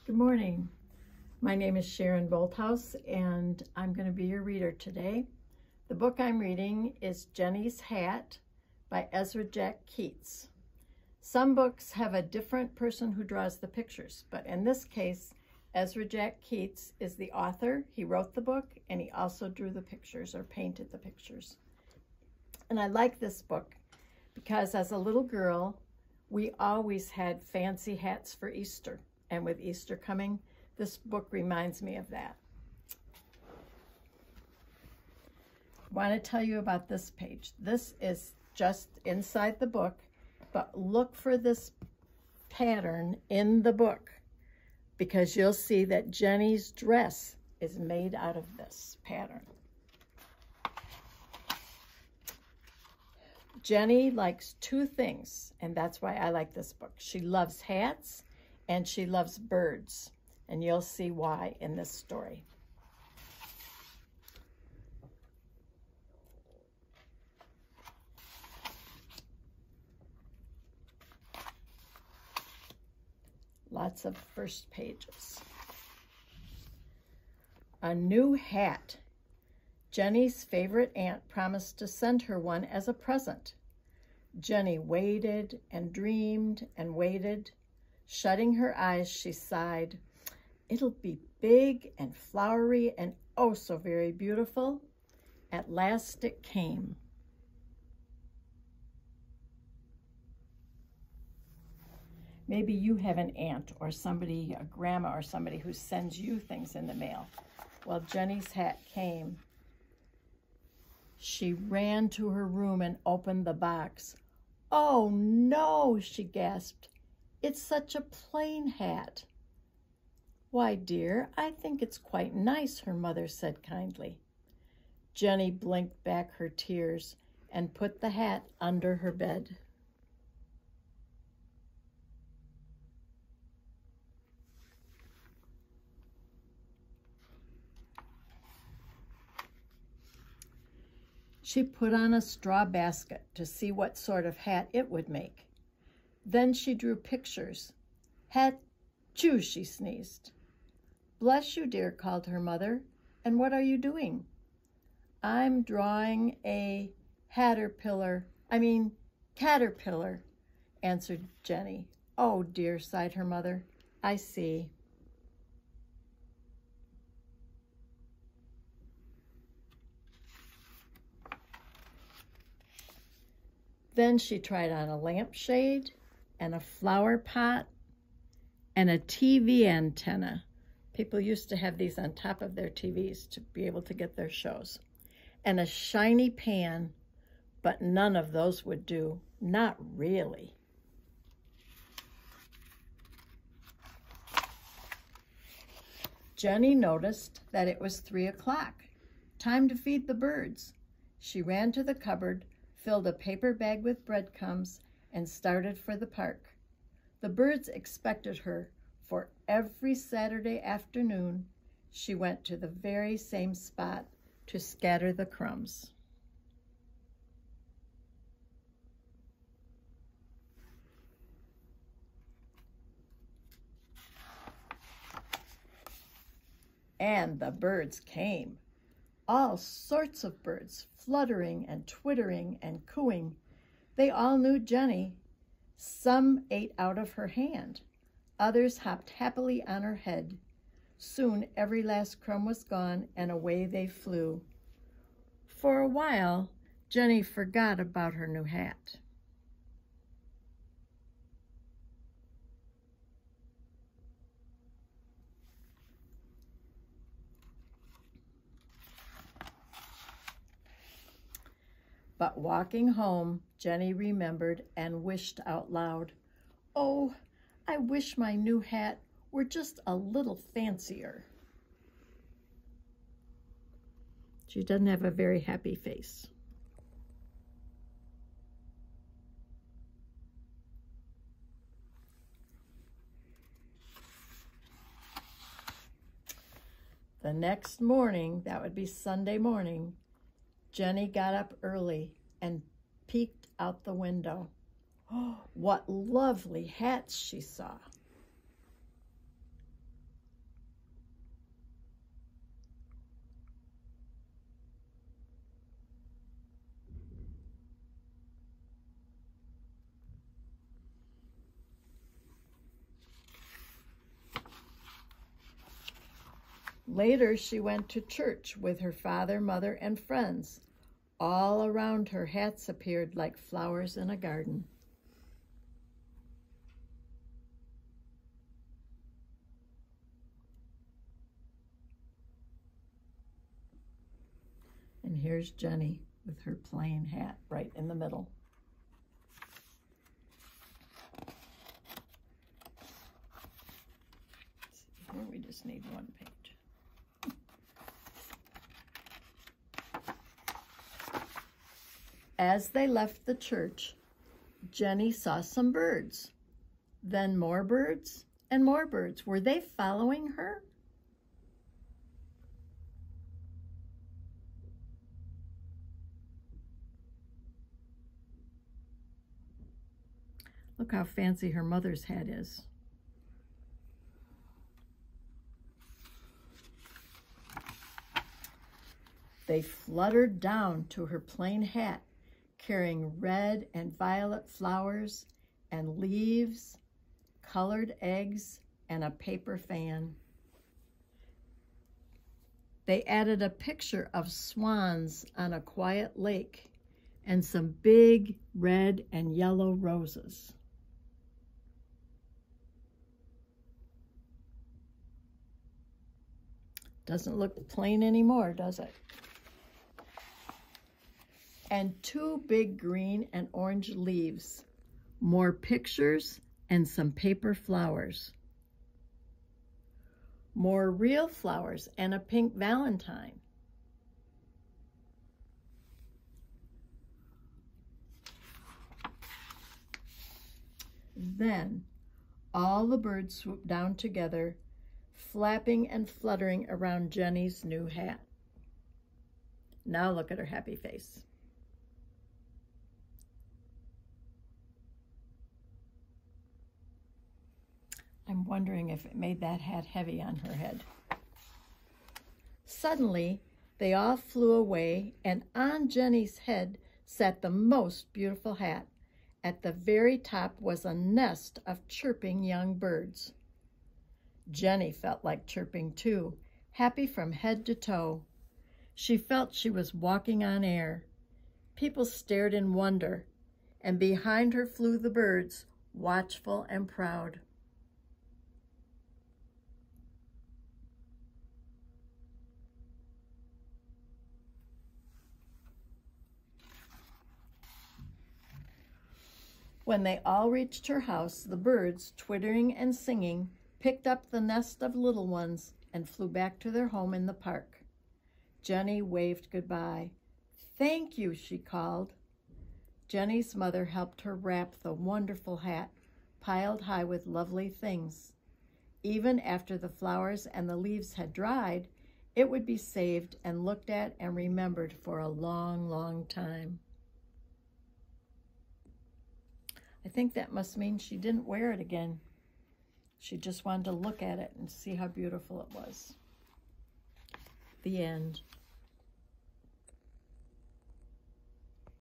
Good morning. My name is Sharon Bolthouse, and I'm going to be your reader today. The book I'm reading is Jennie's Hat by Ezra Jack Keats. Some books have a different person who draws the pictures, but in this case, Ezra Jack Keats is the author. He wrote the book, and he also drew the pictures or painted the pictures. And I like this book because as a little girl, we always had fancy hats for Easter. And with Easter coming, this book reminds me of that. I want to tell you about this page. This is just inside the book, but look for this pattern in the book because you'll see that Jennie's dress is made out of this pattern. Jennie likes two things, and that's why I like this book. She loves hats and she loves birds, and you'll see why in this story. Lots of first pages. A new hat. Jennie's favorite aunt promised to send her one as a present. Jennie waited and dreamed and waited. Shutting her eyes, she sighed, "It'll be big and flowery and oh so very beautiful." At last it came. Maybe you have an aunt or somebody, a grandma or somebody who sends you things in the mail. Well, Jennie's hat came. She ran to her room and opened the box. "Oh no," she gasped. "It's such a plain hat." "Why, dear, I think it's quite nice," her mother said kindly. Jennie blinked back her tears and put the hat under her bed. She put on a straw basket to see what sort of hat it would make. Then she drew pictures. "Hat-choo," she sneezed. "Bless you, dear," called her mother. "And what are you doing?" "I'm drawing a caterpillar, answered Jennie. "Oh, dear," sighed her mother. "I see." Then she tried on a lampshade and a flower pot and a TV antenna. People used to have these on top of their TVs to be able to get their shows. And a shiny pan, but none of those would do. Not really. Jennie noticed that it was 3 o'clock. Time to feed the birds. She ran to the cupboard, filled a paper bag with breadcrumbs, and started for the park. The birds expected her, for every Saturday afternoon she went to the very same spot to scatter the crumbs. And the birds came. All sorts of birds, fluttering and twittering and cooing. They all knew Jennie. Some ate out of her hand. Others hopped happily on her head. Soon every last crumb was gone, and away they flew. For a while, Jennie forgot about her new hat. But walking home, Jennie remembered and wished out loud, "Oh, I wish my new hat were just a little fancier." She doesn't have a very happy face. The next morning, that would be Sunday morning, Jennie got up early and peeked out the window. Oh, what lovely hats she saw. Later, she went to church with her father, mother, and friends. All around her, hats appeared like flowers in a garden. And here's Jennie with her plain hat right in the middle. Here we just need one page. As they left the church, Jennie saw some birds, then more birds and more birds. Were they following her? Look how fancy her mother's hat is. They fluttered down to her plain hat, carrying red and violet flowers and leaves, colored eggs, and a paper fan. They added a picture of swans on a quiet lake and some big red and yellow roses. Doesn't look plain anymore, does it? And two big green and orange leaves, more pictures, and some paper flowers. More real flowers and a pink valentine. Then all the birds swooped down together, flapping and fluttering around Jennie's new hat. Now look at her happy face. I'm wondering if it made that hat heavy on her head. Suddenly, they all flew away, and on Jennie's head sat the most beautiful hat. At the very top was a nest of chirping young birds. Jennie felt like chirping too, happy from head to toe. She felt she was walking on air. People stared in wonder, and behind her flew the birds, watchful and proud. When they all reached her house, the birds, twittering and singing, picked up the nest of little ones and flew back to their home in the park. Jennie waved goodbye. "Thank you," she called. Jennie's mother helped her wrap the wonderful hat, piled high with lovely things. Even after the flowers and the leaves had dried, it would be saved and looked at and remembered for a long, long time. I think that must mean she didn't wear it again. She just wanted to look at it and see how beautiful it was. The end.